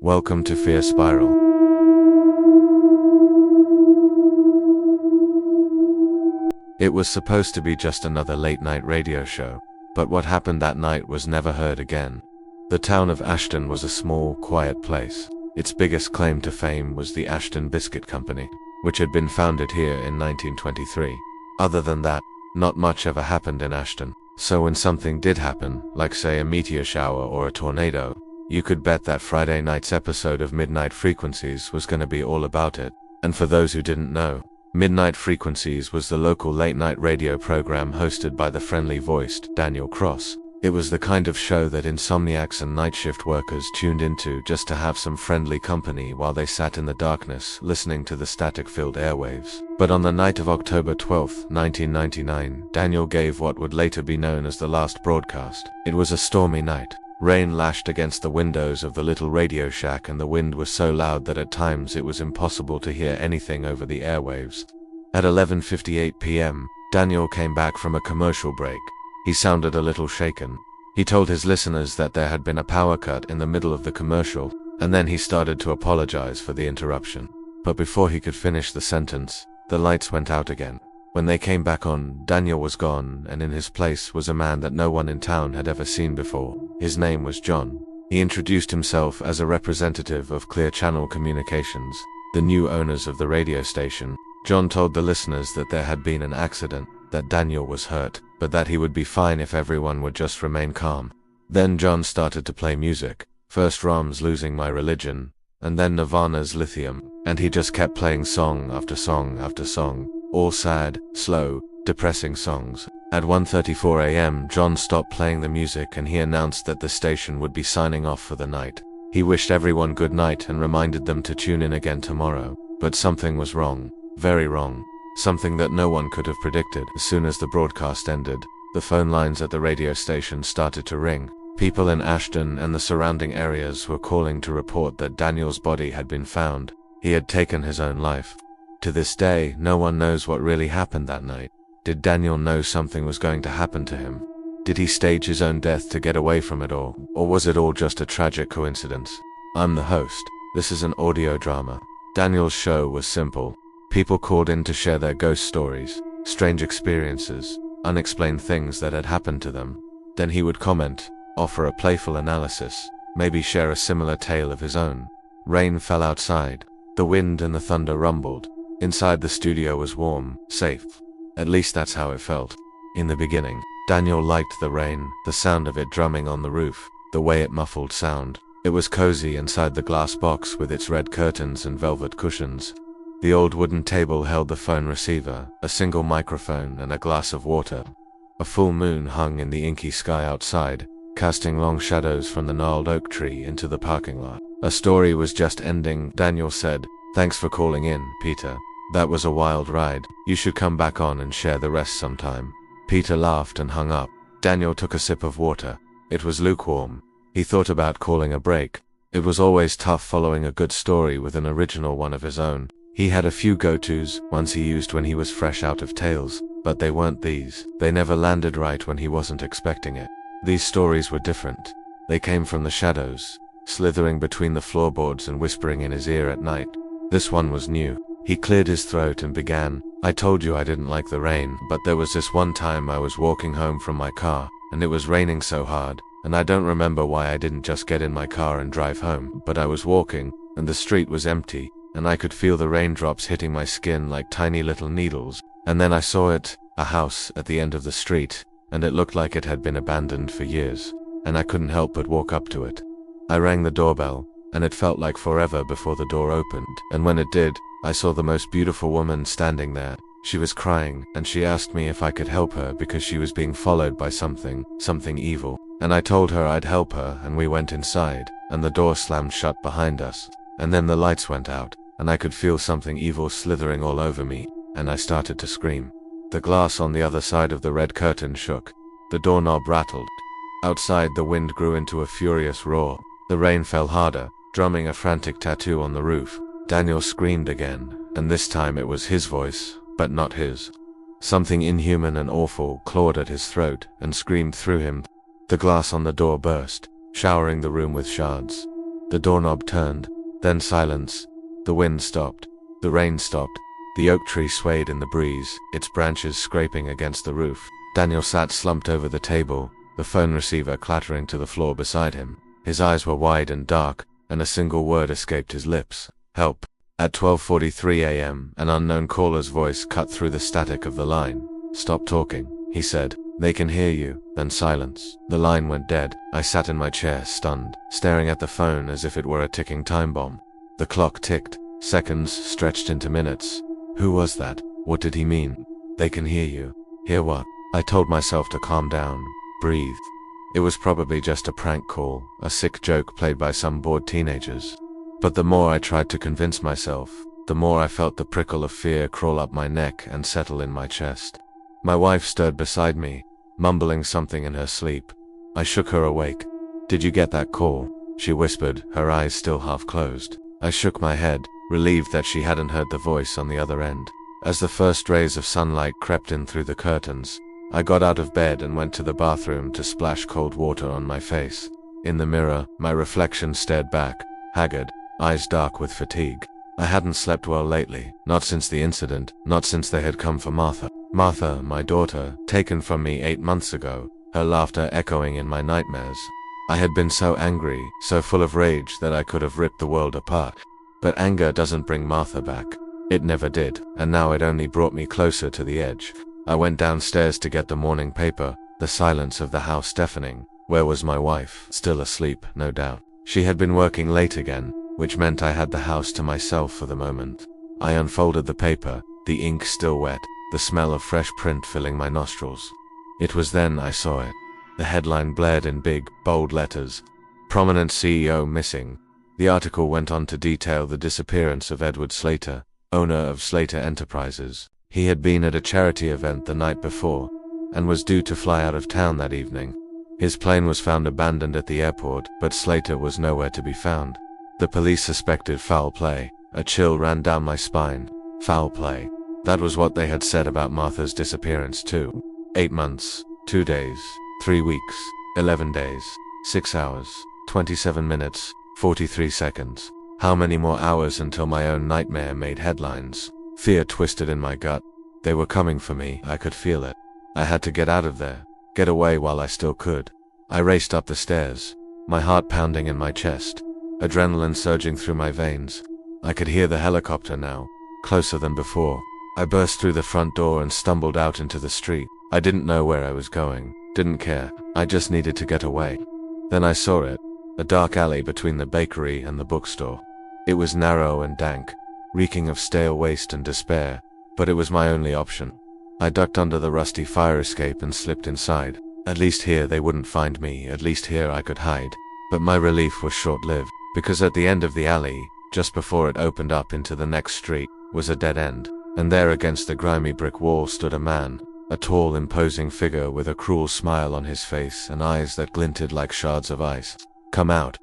Welcome to Fear Spiral. It was supposed to be just another late-night radio show, but what happened that night was never heard again. The town of Ashton was a small, quiet place. Its biggest claim to fame was the Ashton Biscuit Company, which had been founded here in 1923. Other than that, not much ever happened in Ashton. So when something did happen, like say a meteor shower or a tornado, you could bet that Friday night's episode of Midnight Frequencies was going to be all about it. And for those who didn't know, Midnight Frequencies was the local late-night radio program hosted by the friendly-voiced Daniel Cross. It was the kind of show that insomniacs and night shift workers tuned into just to have some friendly company while they sat in the darkness listening to the static-filled airwaves. But on the night of October 12, 1999, Daniel gave what would later be known as the last broadcast. It was a stormy night. Rain lashed against the windows of the little radio shack, and the wind was so loud that at times it was impossible to hear anything over the airwaves. At 11:58 p.m., Daniel came back from a commercial break. He sounded a little shaken. He told his listeners that there had been a power cut in the middle of the commercial, and then he started to apologize for the interruption. But before he could finish the sentence, the lights went out again. When they came back on, Daniel was gone, and in his place was a man that no one in town had ever seen before. His name was John. He introduced himself as a representative of Clear Channel Communications, the new owners of the radio station. John told the listeners that there had been an accident, that Daniel was hurt, but that he would be fine if everyone would just remain calm. Then John started to play music, first Ram's Losing My Religion, and then Nirvana's Lithium, and he just kept playing song after song after song, all sad, slow, depressing songs. At 1:34 a.m. John stopped playing the music and he announced that the station would be signing off for the night. He wished everyone good night and reminded them to tune in again tomorrow. But something was wrong, very wrong. Something that no one could have predicted. As soon as the broadcast ended, the phone lines at the radio station started to ring. People in Ashton and the surrounding areas were calling to report that Daniel's body had been found. He had taken his own life. To this day, no one knows what really happened that night. Did Daniel know something was going to happen to him? Did he stage his own death to get away from it all? Or was it all just a tragic coincidence? I'm the host. This is an audio drama. Daniel's show was simple. People called in to share their ghost stories, strange experiences, unexplained things that had happened to them. Then he would comment, offer a playful analysis, maybe share a similar tale of his own. Rain fell outside. The wind and the thunder rumbled. Inside the studio was warm, safe. At least that's how it felt. In the beginning, Daniel liked the rain, the sound of it drumming on the roof, the way it muffled sound. It was cozy inside the glass box with its red curtains and velvet cushions. The old wooden table held the phone receiver, a single microphone, and a glass of water. A full moon hung in the inky sky outside, casting long shadows from the gnarled oak tree into the parking lot. A story was just ending. Daniel said, "Thanks for calling in, Peter. That was a wild ride. You should come back on and share the rest sometime." Peter laughed and hung up. Daniel took a sip of water. It was lukewarm. He thought about calling a break. It was always tough following a good story with an original one of his own. He had a few go-tos, ones he used when he was fresh out of tales, but they weren't these. They never landed right when he wasn't expecting it. These stories were different. They came from the shadows, slithering between the floorboards and whispering in his ear at night. This one was new. He cleared his throat and began, "I told you I didn't like the rain, but there was this one time I was walking home from my car, and it was raining so hard, and I don't remember why I didn't just get in my car and drive home, but I was walking, and the street was empty, and I could feel the raindrops hitting my skin like tiny little needles, and then I saw it, a house at the end of the street, and it looked like it had been abandoned for years, and I couldn't help but walk up to it. I rang the doorbell, and it felt like forever before the door opened, and when it did, I saw the most beautiful woman standing there. She was crying, and she asked me if I could help her because she was being followed by something evil. And I told her I'd help her, and we went inside, and the door slammed shut behind us. And then the lights went out, and I could feel something evil slithering all over me, and I started to scream. The glass on the other side of the red curtain shook. The doorknob rattled. Outside, the wind grew into a furious roar. The rain fell harder, drumming a frantic tattoo on the roof. Daniel screamed again, and this time it was his voice, but not his. Something inhuman and awful clawed at his throat and screamed through him. The glass on the door burst, showering the room with shards. The doorknob turned, then silence. The wind stopped. The rain stopped. The oak tree swayed in the breeze, its branches scraping against the roof. Daniel sat slumped over the table, the phone receiver clattering to the floor beside him. His eyes were wide and dark, and a single word escaped his lips: help. At 12:43 a.m., an unknown caller's voice cut through the static of the line. Stop talking, he said. They can hear you. Then silence. The line went dead. I sat in my chair, stunned, staring at the phone as if it were a ticking time bomb. The clock ticked. Seconds stretched into minutes. Who was that? What did he mean? They can hear you. Hear what? I told myself to calm down, breathe. It was probably just a prank call, a sick joke played by some bored teenagers. But the more I tried to convince myself, the more I felt the prickle of fear crawl up my neck and settle in my chest. My wife stirred beside me, mumbling something in her sleep. I shook her awake. Did you get that call? She whispered, her eyes still half closed. I shook my head, relieved that she hadn't heard the voice on the other end. As the first rays of sunlight crept in through the curtains, I got out of bed and went to the bathroom to splash cold water on my face. In the mirror, my reflection stared back, haggard, eyes dark with fatigue. I hadn't slept well lately, not since the incident, not since they had come for Martha. Martha, my daughter, taken from me 8 months ago, her laughter echoing in my nightmares. I had been so angry, so full of rage that I could have ripped the world apart. But anger doesn't bring Martha back. It never did, and now it only brought me closer to the edge. I went downstairs to get the morning paper, the silence of the house deafening. Where was my wife? Still asleep, no doubt. She had been working late again, which meant I had the house to myself for the moment. I unfolded the paper, the ink still wet, the smell of fresh print filling my nostrils. It was then I saw it. The headline blared in big, bold letters: Prominent CEO missing. The article went on to detail the disappearance of Edward Slater, owner of Slater Enterprises. He had been at a charity event the night before, and was due to fly out of town that evening. His plane was found abandoned at the airport, but Slater was nowhere to be found. The police suspected foul play. A chill ran down my spine. Foul play. That was what they had said about Martha's disappearance too. 8 months, 2 days, 3 weeks, 11 days, 6 hours, 27 minutes, 43 seconds. How many more hours until my own nightmare made headlines? Fear twisted in my gut. They were coming for me, I could feel it. I had to get out of there, get away while I still could. I raced up the stairs, my heart pounding in my chest, adrenaline surging through my veins. I could hear the helicopter now, closer than before. I burst through the front door and stumbled out into the street. I didn't know where I was going, didn't care. I just needed to get away. Then I saw it, a dark alley between the bakery and the bookstore. It was narrow and dank, reeking of stale waste and despair, but it was my only option. I ducked under the rusty fire escape and slipped inside. At least here they wouldn't find me, at least here I could hide. But my relief was short-lived, because at the end of the alley, just before it opened up into the next street, was a dead end. And there against the grimy brick wall stood a man, a tall, imposing figure with a cruel smile on his face and eyes that glinted like shards of ice. Come out,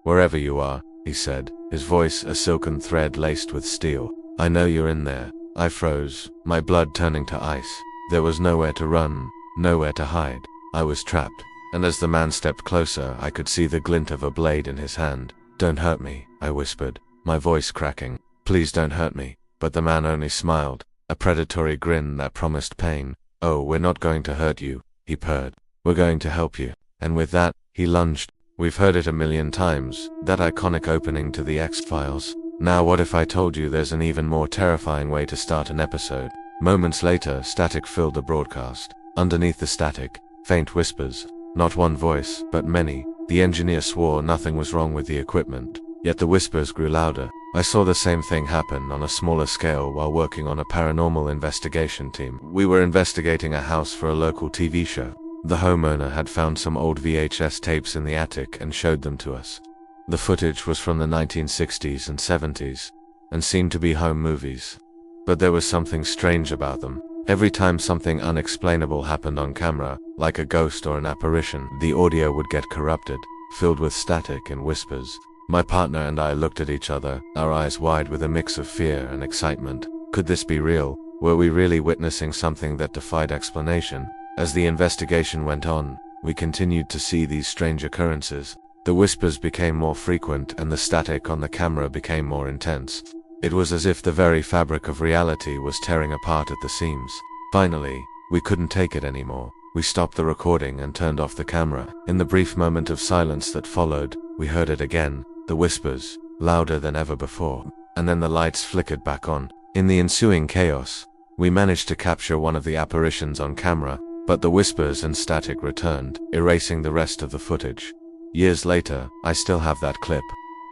wherever you are, he said, his voice a silken thread laced with steel. I know you're in there. I froze, my blood turning to ice. There was nowhere to run, nowhere to hide. I was trapped, and as the man stepped closer, I could see the glint of a blade in his hand. Don't hurt me, I whispered, my voice cracking. Please don't hurt me. But the man only smiled, a predatory grin that promised pain. Oh, we're not going to hurt you, he purred. We're going to help you. And with that, he lunged. We've heard it a million times, that iconic opening to the X-Files. Now what if I told you there's an even more terrifying way to start an episode? Moments later, static filled the broadcast. Underneath the static, faint whispers. Not one voice, but many. The engineer swore nothing was wrong with the equipment. Yet the whispers grew louder. I saw the same thing happen on a smaller scale while working on a paranormal investigation team. We were investigating a house for a local TV show. The homeowner had found some old VHS tapes in the attic and showed them to us. The footage was from the 1960s and 70s, and seemed to be home movies. But there was something strange about them. Every time something unexplainable happened on camera, like a ghost or an apparition, the audio would get corrupted, filled with static and whispers. My partner and I looked at each other, our eyes wide with a mix of fear and excitement. Could this be real? Were we really witnessing something that defied explanation? As the investigation went on, we continued to see these strange occurrences. The whispers became more frequent and the static on the camera became more intense. It was as if the very fabric of reality was tearing apart at the seams. Finally, we couldn't take it anymore. We stopped the recording and turned off the camera. In the brief moment of silence that followed, we heard it again, the whispers, louder than ever before. And then the lights flickered back on. In the ensuing chaos, we managed to capture one of the apparitions on camera, but the whispers and static returned, erasing the rest of the footage. Years later, I still have that clip.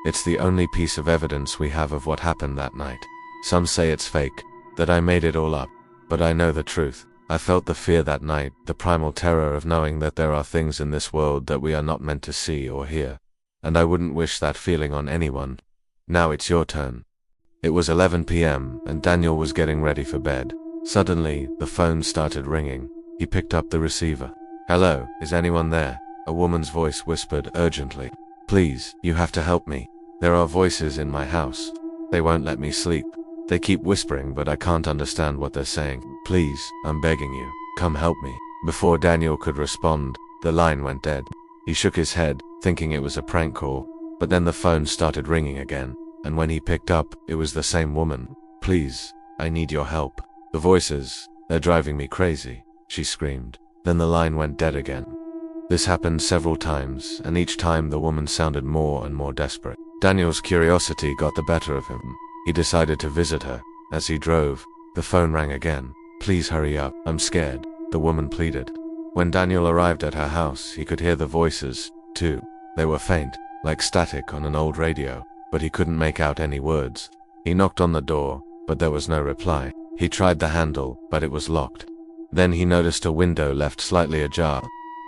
It's the only piece of evidence we have of what happened that night. Some say it's fake, that I made it all up, but I know the truth. I felt the fear that night, the primal terror of knowing that there are things in this world that we are not meant to see or hear. And I wouldn't wish that feeling on anyone. Now it's your turn. It was 11 p.m. and Daniel was getting ready for bed. Suddenly, the phone started ringing. He picked up the receiver. "Hello, is anyone there?" A woman's voice whispered urgently. "Please, you have to help me. There are voices in my house. They won't let me sleep. They keep whispering, but I can't understand what they're saying. Please, I'm begging you, come help me." Before Daniel could respond, the line went dead. He shook his head, thinking it was a prank call, but then the phone started ringing again, and when he picked up, it was the same woman. "Please, I need your help. The voices, they're driving me crazy," she screamed. Then the line went dead again. This happened several times, and each time the woman sounded more and more desperate. Daniel's curiosity got the better of him. He decided to visit her. As he drove, the phone rang again. "Please hurry up, I'm scared," the woman pleaded. When Daniel arrived at her house, he could hear the voices, too. They were faint, like static on an old radio, but he couldn't make out any words. He knocked on the door, but there was no reply. He tried the handle, but it was locked. Then he noticed a window left slightly ajar.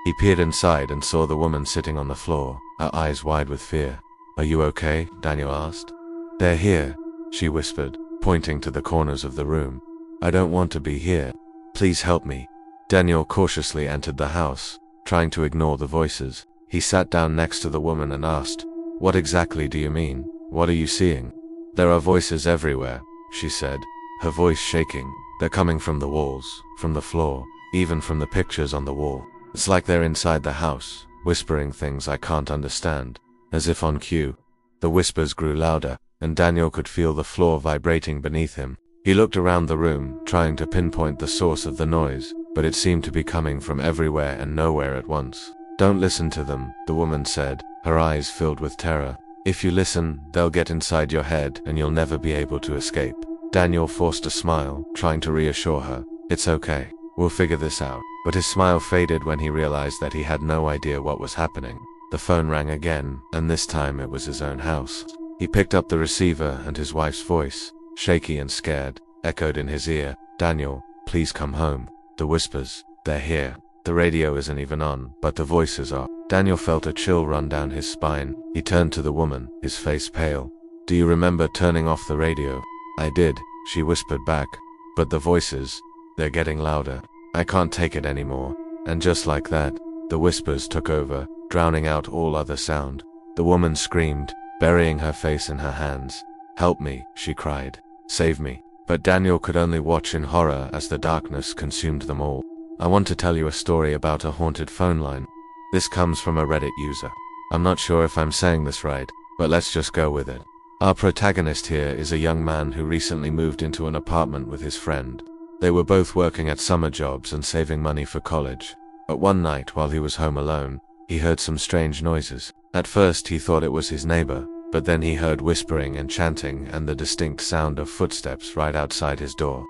He peered inside and saw the woman sitting on the floor, her eyes wide with fear. "Are you okay?" Daniel asked. "They're here," she whispered, pointing to the corners of the room. "I don't want to be here. Please help me." Daniel cautiously entered the house, trying to ignore the voices. He sat down next to the woman and asked, "What exactly do you mean? What are you seeing?" "There are voices everywhere," she said, her voice shaking. "They're coming from the walls, from the floor, even from the pictures on the wall. It's like they're inside the house, whispering things I can't understand." As if on cue, the whispers grew louder, and Daniel could feel the floor vibrating beneath him. He looked around the room, trying to pinpoint the source of the noise, but it seemed to be coming from everywhere and nowhere at once. "Don't listen to them," the woman said, her eyes filled with terror. "If you listen, they'll get inside your head and you'll never be able to escape." Daniel forced a smile, trying to reassure her. "It's okay. We'll figure this out." But his smile faded when he realized that he had no idea what was happening. The phone rang again, and this time it was his own house. He picked up the receiver and his wife's voice, shaky and scared, echoed in his ear. "Daniel, please come home. The whispers, they're here. The radio isn't even on, but the voices are." Daniel felt a chill run down his spine. He turned to the woman, his face pale. "Do you remember turning off the radio?" "I did," she whispered back. "But the voices, they're getting louder. I can't take it anymore." And just like that, the whispers took over, drowning out all other sound. The woman screamed, burying her face in her hands. "Help me," she cried. "Save me." But Daniel could only watch in horror as the darkness consumed them all. I want to tell you a story about a haunted phone line. This comes from a Reddit user. I'm not sure if I'm saying this right, but let's just go with it. Our protagonist here is a young man who recently moved into an apartment with his friend. They were both working at summer jobs and saving money for college. But one night, while he was home alone, he heard some strange noises. At first he thought it was his neighbor, but then he heard whispering and chanting and the distinct sound of footsteps right outside his door.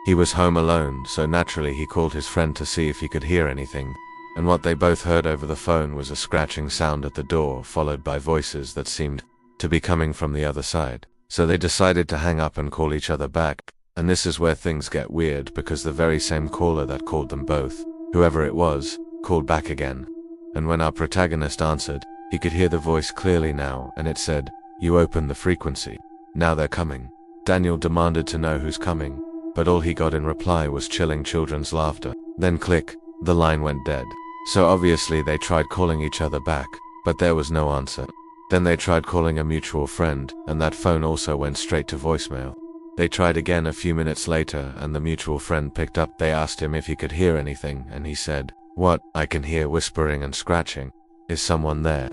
He was home alone, so naturally he called his friend to see if he could hear anything, and what they both heard over the phone was a scratching sound at the door, followed by voices that seemed to be coming from the other side. So they decided to hang up and call each other back, and this is where things get weird because the very same caller that called them both, whoever it was, called back again. And when our protagonist answered, he could hear the voice clearly now, and it said, "You opened the frequency. Now they're coming." Daniel demanded to know who's coming, but all he got in reply was chilling children's laughter. Then click, the line went dead. So obviously they tried calling each other back, but there was no answer. Then they tried calling a mutual friend, and that phone also went straight to voicemail. They tried again a few minutes later, and the mutual friend picked up. They asked him if he could hear anything, and he said, "What? I can hear whispering and scratching. Is someone there?"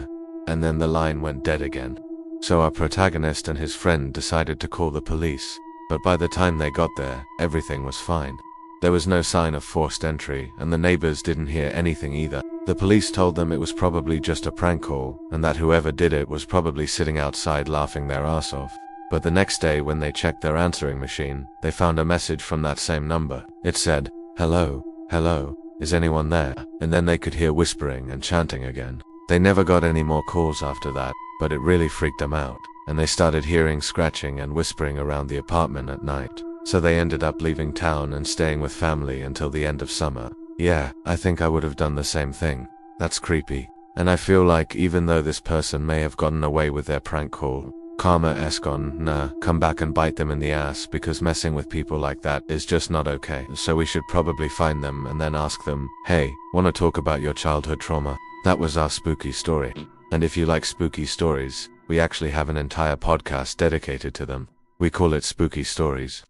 and then the line went dead again. So our protagonist and his friend decided to call the police, but by the time they got there, everything was fine. There was no sign of forced entry, and the neighbors didn't hear anything either. The police told them it was probably just a prank call, and that whoever did it was probably sitting outside laughing their ass off. But the next day when they checked their answering machine, they found a message from that same number. It said, "Hello, hello, is anyone there?" And then they could hear whispering and chanting again. They never got any more calls after that, but it really freaked them out, and they started hearing scratching and whispering around the apartment at night. So they ended up leaving town and staying with family until the end of summer. Yeah, I think I would have done the same thing. That's creepy. And I feel like even though this person may have gotten away with their prank call, karma-esque come back and bite them in the ass, because messing with people like that is just not okay. So we should probably find them and then ask them, "Hey, wanna talk about your childhood trauma?" That was our spooky story. And if you like spooky stories, we actually have an entire podcast dedicated to them. We call it Spooky Stories.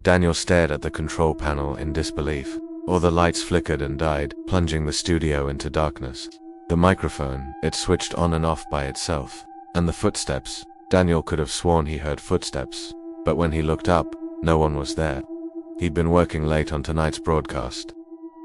Daniel stared at the control panel in disbelief. All the lights flickered and died, plunging the studio into darkness. The microphone, it switched on and off by itself. And the footsteps, Daniel could have sworn he heard footsteps. But when he looked up, no one was there. He'd been working late on tonight's broadcast.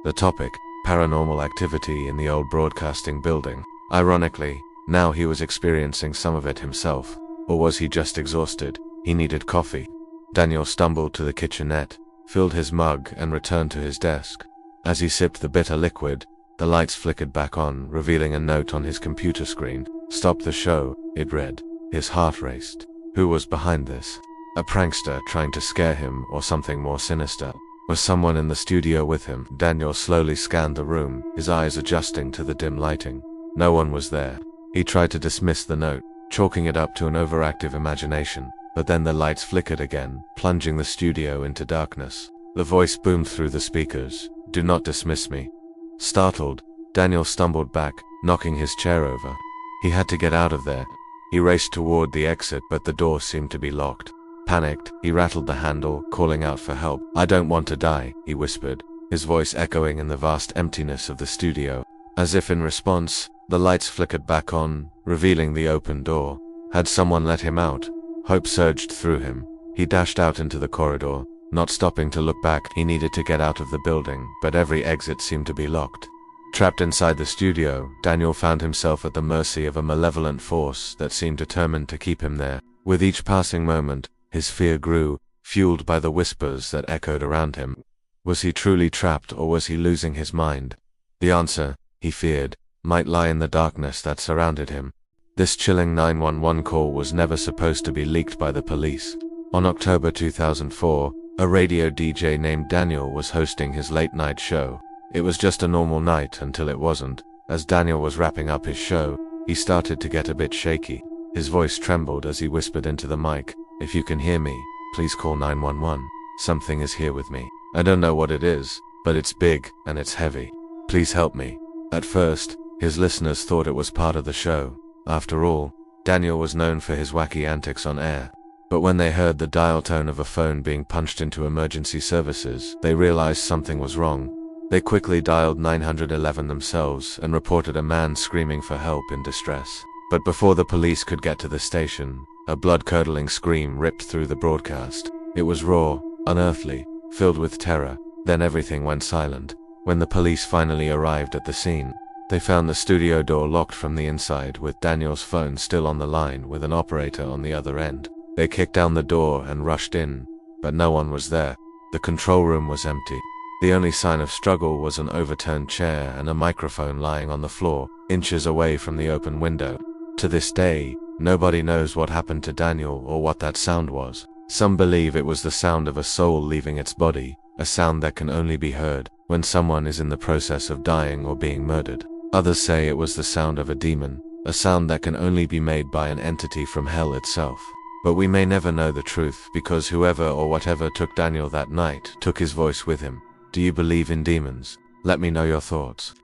The topic, paranormal activity in the old broadcasting building. Ironically, now he was experiencing some of it himself. Or was he just exhausted? He needed coffee. Daniel stumbled to the kitchenette, filled his mug, and returned to his desk. As he sipped the bitter liquid, the lights flickered back on, revealing a note on his computer screen. "Stop the show," it read. His heart raced. Who was behind this? A prankster trying to scare him, or something more sinister? Was someone in the studio with him? Daniel slowly scanned the room, his eyes adjusting to the dim lighting. No one was there. He tried to dismiss the note, chalking it up to an overactive imagination. But then the lights flickered again, plunging the studio into darkness. The voice boomed through the speakers, "Do not dismiss me." Startled, Daniel stumbled back, knocking his chair over. He had to get out of there. He raced toward the exit, but the door seemed to be locked. Panicked, he rattled the handle, calling out for help. "I don't want to die," he whispered, his voice echoing in the vast emptiness of the studio. As if in response, the lights flickered back on, revealing the open door. Had someone let him out? Hope surged through him. He dashed out into the corridor, not stopping to look back. He needed to get out of the building, but every exit seemed to be locked. Trapped inside the studio, Daniel found himself at the mercy of a malevolent force that seemed determined to keep him there. With each passing moment, his fear grew, fueled by the whispers that echoed around him. Was he truly trapped, or was he losing his mind? The answer, he feared, might lie in the darkness that surrounded him. This chilling 911 call was never supposed to be leaked by the police. On October 2004, a radio DJ named Daniel was hosting his late-night show. It was just a normal night until it wasn't. As Daniel was wrapping up his show, he started to get a bit shaky. His voice trembled as he whispered into the mic, "If you can hear me, please call 911. Something is here with me. I don't know what it is, but it's big and it's heavy. Please help me." At first, his listeners thought it was part of the show. After all, Daniel was known for his wacky antics on air. But when they heard the dial tone of a phone being punched into emergency services, they realized something was wrong. They quickly dialed 911 themselves and reported a man screaming for help in distress. But before the police could get to the station, a blood-curdling scream ripped through the broadcast. It was raw, unearthly, filled with terror. Then everything went silent. When the police finally arrived at the scene, they found the studio door locked from the inside, with Daniel's phone still on the line with an operator on the other end. They kicked down the door and rushed in, but no one was there. The control room was empty. The only sign of struggle was an overturned chair and a microphone lying on the floor, inches away from the open window. To this day, nobody knows what happened to Daniel or what that sound was. Some believe it was the sound of a soul leaving its body, a sound that can only be heard when someone is in the process of dying or being murdered. Others say it was the sound of a demon, a sound that can only be made by an entity from hell itself. But we may never know the truth, because whoever or whatever took Daniel that night took his voice with him. Do you believe in demons? Let me know your thoughts.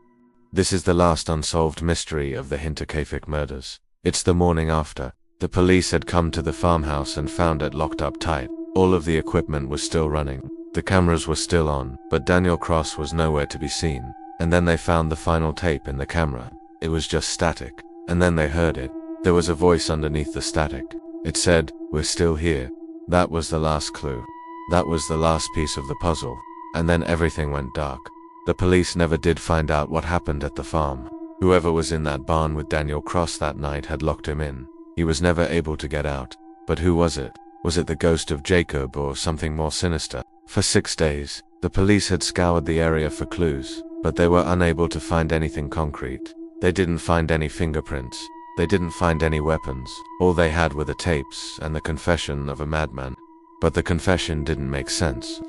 This is the last unsolved mystery of the Hinterkaifeck murders. It's the morning after. The police had come to the farmhouse and found it locked up tight. All of the equipment was still running. The cameras were still on, but Daniel Cross was nowhere to be seen. And then they found the final tape in the camera. It was just static. and then they heard it. There was a voice underneath the static. It said, "We're still here." That was the last clue. That was the last piece of the puzzle. And then everything went dark. The police never did find out what happened at the farm. Whoever was in that barn with Daniel Cross that night had locked him in. He was never able to get out. But who was it? Was it the ghost of Jacob or something more sinister? For 6 days, the police had scoured the area for clues, but they were unable to find anything concrete. They didn't find any fingerprints. They didn't find any weapons. All they had were the tapes and the confession of a madman. But the confession didn't make sense.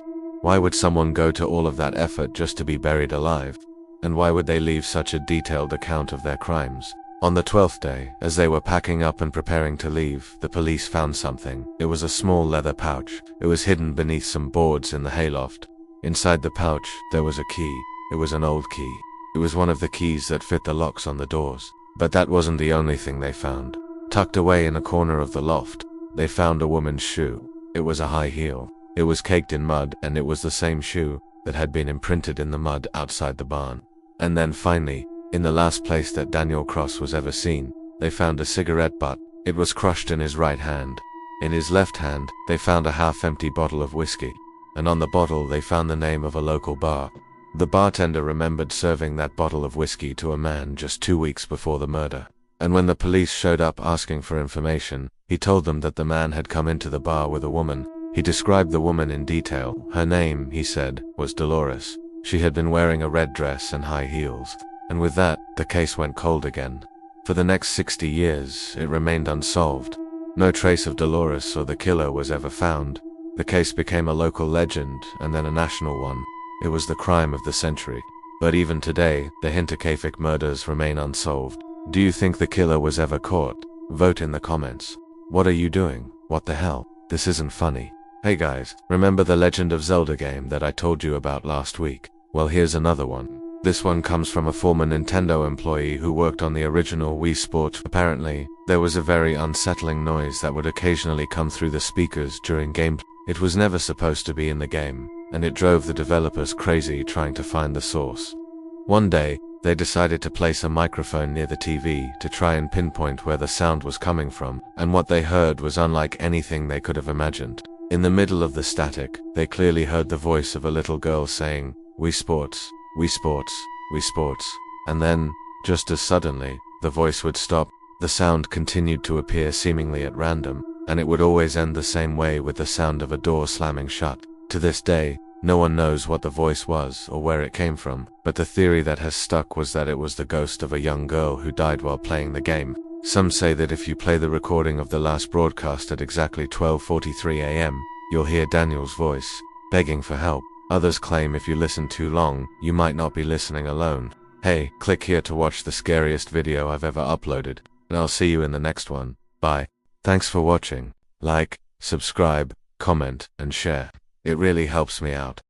Why would someone go to all of that effort just to be buried alive? And why would they leave such a detailed account of their crimes? On the 12th day, as they were packing up and preparing to leave, the police found something. It was a small leather pouch. It was hidden beneath some boards in the hayloft. Inside the pouch, there was a key. It was an old key. It was one of the keys that fit the locks on the doors. But that wasn't the only thing they found. Tucked away in a corner of the loft, they found a woman's shoe. It was a high heel. It was caked in mud, and it was the same shoe that had been imprinted in the mud outside the barn. And then finally, in the last place that Daniel Cross was ever seen, they found a cigarette butt. It was crushed in his right hand. In his left hand, they found a half-empty bottle of whiskey. And on the bottle they found the name of a local bar. The bartender remembered serving that bottle of whiskey to a man just 2 weeks before the murder. And when the police showed up asking for information, he told them that the man had come into the bar with a woman. He described the woman in detail. Her name, he said, was Dolores. She had been wearing a red dress and high heels. And with that, the case went cold again. For the next 60 years, it remained unsolved. No trace of Dolores or the killer was ever found. The case became a local legend and then a national one. It was the crime of the century. But even today, the Hinterkaifeck murders remain unsolved. Do you think the killer was ever caught? Vote in the comments. What are you doing? What the hell? This isn't funny. Hey guys, remember the Legend of Zelda game that I told you about last week? Well, here's another one. This one comes from a former Nintendo employee who worked on the original Wii Sports. Apparently, there was a very unsettling noise that would occasionally come through the speakers during gameplay. It was never supposed to be in the game, and it drove the developers crazy trying to find the source. One day, they decided to place a microphone near the TV to try and pinpoint where the sound was coming from, and what they heard was unlike anything they could have imagined. In the middle of the static, they clearly heard the voice of a little girl saying, "Wii Sports, Wii Sports, Wii Sports." And then, just as suddenly, the voice would stop. The sound continued to appear seemingly at random, and it would always end the same way, with the sound of a door slamming shut. To this day, no one knows what the voice was or where it came from, but the theory that has stuck was that it was the ghost of a young girl who died while playing the game. Some say that if you play the recording of the last broadcast at exactly 12:43 a.m., you'll hear Daniel's voice, begging for help. Others claim if you listen too long, you might not be listening alone. Hey, click here to watch the scariest video I've ever uploaded, and I'll see you in the next one. Bye. Thanks for watching. Like, subscribe, comment, and share. It really helps me out.